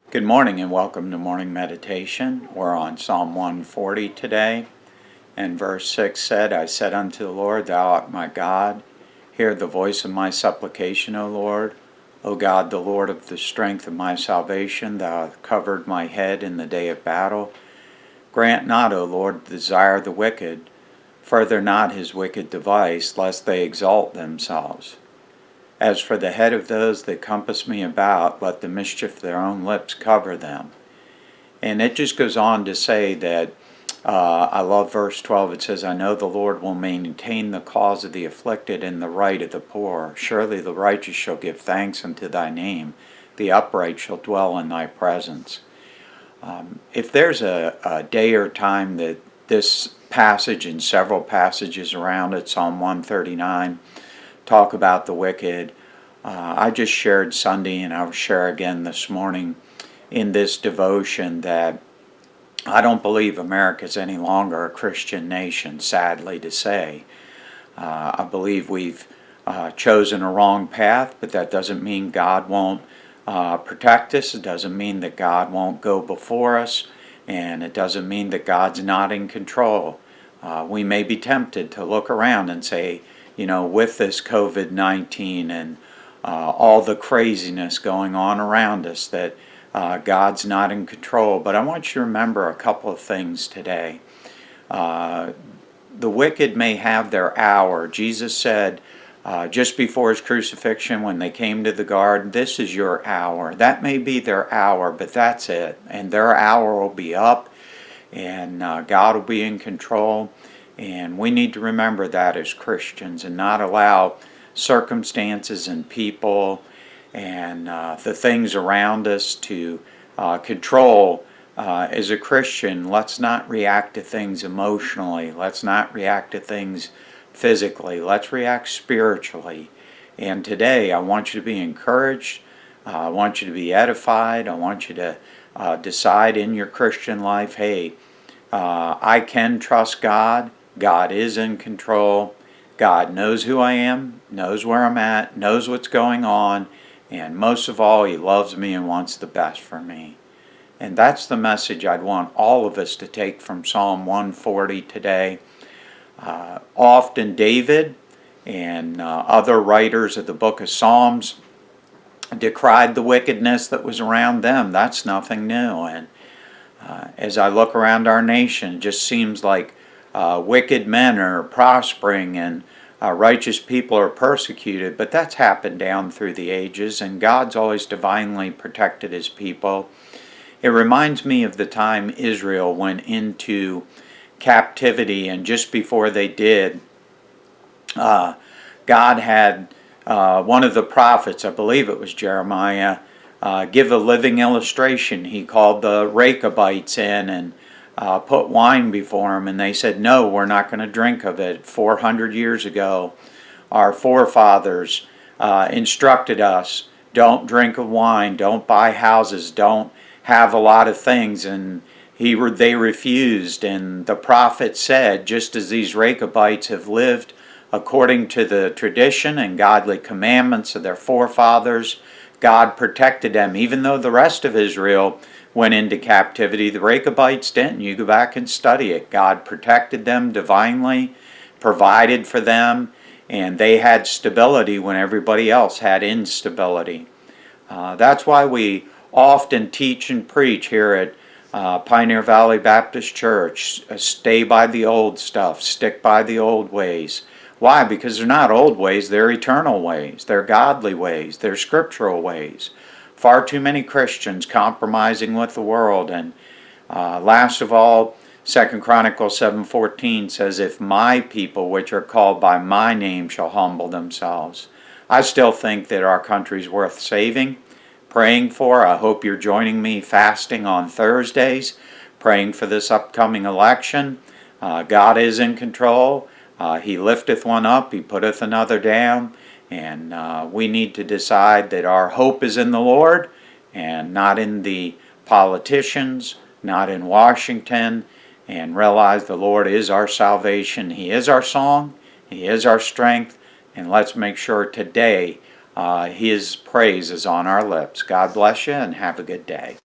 Good morning and welcome to morning meditation. We're on Psalm 140 today, and verse 6 said, I said unto the Lord, Thou art my God. Hear the voice of my supplication, O Lord. O God, the Lord of the strength of my salvation, Thou hast covered my head in the day of battle. Grant not, O Lord, the desire of the wicked. Further not his wicked device, lest they exalt themselves. As for the head of those that compass me about, let the mischief of their own lips cover them. And it just goes on to say that, I love verse 12, it says, I know the Lord will maintain the cause of the afflicted and the right of the poor. Surely the righteous shall give thanks unto thy name. The upright shall dwell in thy presence. If there's a day or time that this passage and several passages around it, Psalm 139, talk about the wicked. I just shared Sunday and I'll share again this morning in this devotion that I don't believe America's any longer a Christian nation, sadly to say. I believe we've chosen a wrong path, but that doesn't mean God won't protect us. It doesn't mean that God won't go before us, and it doesn't mean that God's not in control. We may be tempted to look around and say, with this COVID-19 and all the craziness going on around us, that God's not in control. But I want you to remember a couple of things today. The wicked may have their hour. Jesus said just before his crucifixion, when they came to the garden, this is your hour. That may be their hour, but that's it. And their hour will be up, and God will be in control. And we need to remember that as Christians and not allow circumstances and people and the things around us to control. As a Christian, let's not react to things emotionally. Let's not react to things physically. Let's react spiritually. And today, I want you to be encouraged. I want you to be edified. I want you to decide in your Christian life, hey, I can trust God. God is in control. God knows who I am, knows where I'm at, knows what's going on, and most of all, He loves me and wants the best for me. And that's the message I'd want all of us to take from Psalm 140 today. Often David and other writers of the book of Psalms decried the wickedness that was around them. That's nothing new. And as I look around our nation, it just seems like wicked men are prospering and righteous people are persecuted, but that's happened down through the ages, and God's always divinely protected His people. It reminds me of the time Israel went into captivity, and just before they did, God had one of the prophets, I believe it was Jeremiah, give a living illustration. He called the Rechabites in and put wine before them, and they said, no, we're not going to drink of it. 400 years ago, our forefathers instructed us, don't drink of wine, don't buy houses, don't have a lot of things, and they refused. And the prophet said, just as these Rechabites have lived according to the tradition and godly commandments of their forefathers, God protected them. Even though the rest of Israel went into captivity, the Rechabites didn't. You go back and study it. God protected them divinely, provided for them, and they had stability when everybody else had instability. That's why we often teach and preach here at Pioneer Valley Baptist Church, stay by the old stuff, stick by the old ways. Why? Because they're not old ways, they're eternal ways, they're godly ways, they're scriptural ways. Far too many Christians compromising with the world. And last of all, 2 Chronicles 7:14 says, if my people which are called by my name shall humble themselves. I still think that our country's worth saving, praying for. I hope you're joining me fasting on Thursdays, praying for this upcoming election. God is in control. He lifteth one up, He putteth another down. And we need to decide that our hope is in the Lord and not in the politicians, not in Washington, and realize the Lord is our salvation. He is our song. He is our strength. And let's make sure today His praise is on our lips. God bless you and have a good day.